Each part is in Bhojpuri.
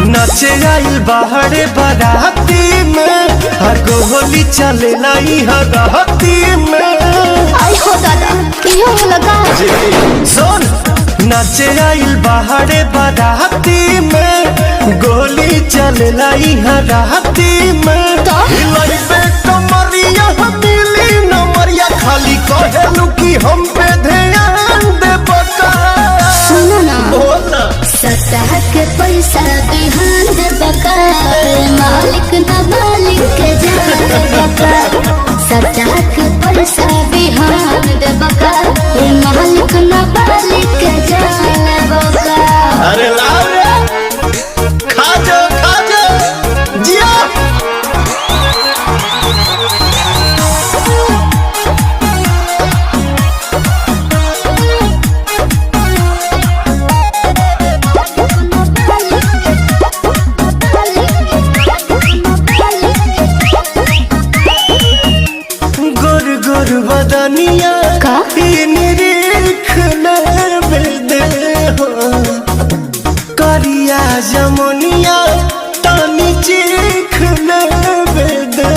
नाचे आइल बाहरे बाराती में हर होली चले लाई हराती में। आई हो दादा क्यों लगा सुन नाचे आइल बाहरे बाराती में गोली चले लाई हराती में। तो? हिलाई पे कमरिया मिली नमरिया खाली कहेलू कि हम पे ध्यान दे बका। सुनो ना बोला सतह के पैसा बिहान दे बका मालिक ना मालिक के जान बका। सतह के पैसा बिहान दे बका मालिक ना मालिक के जान बका। अरे लाओ रे खा जा जिया। गोर गोर बदनिया का? निरीख दे हो करिया जमुनिया तानी चीख दे।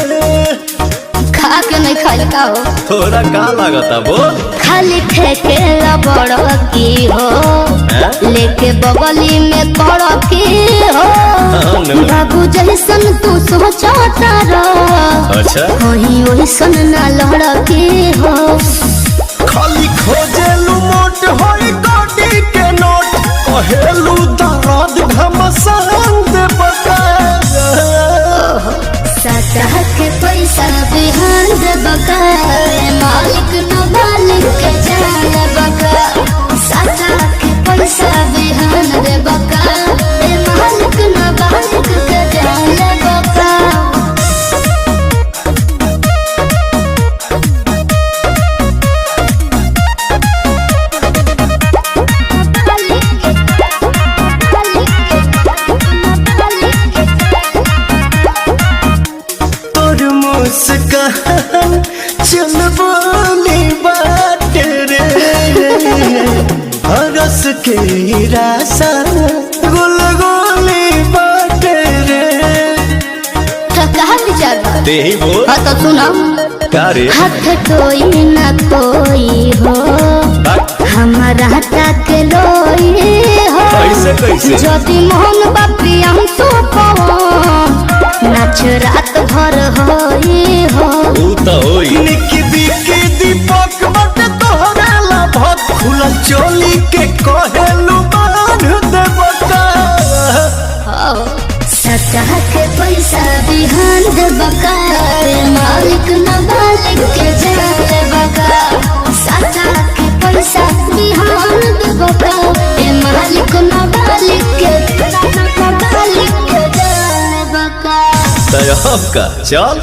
खा के नहीं खाई का हो थोड़ा का लागता बोल खाली ठेके बड़ की हो लेके बगली में पड़ की हो। बाबू जैसन तू सोचता रह अच्छा वही वैसन ना लड़की हो। खाली खोजेलू मोट होई गोटी के नोट कहेलू दर्द घमसान दे बका। सतह के पैसा बिहान दे बका मालिक न मालिक के जान बका। सतह के पैसा बिहान दे बका मालिक न मालिक के जान बका। तोर मुस्कान चल बोली बात रे हरस के रासा गुल गोली बात रे। कहा विचार बा? ते ही बोल हाँ तो सुना का रे हाथ कोई न कोई हो हमारा तक लोई हो। कैसे ज्योति मोहन बापी हम तो नाच रात भर होई हो। ऊ तो होई निकी बिकी दीपक बट तोहरा ला भत खुला चोली के कहेलू बांध दे बका। सतह के पैसा बिहान दे बका मालिक न मालिक के जान बका। सतह के पैसा बिहान दे बका मालिक न मालिक के जान बका। तय का चल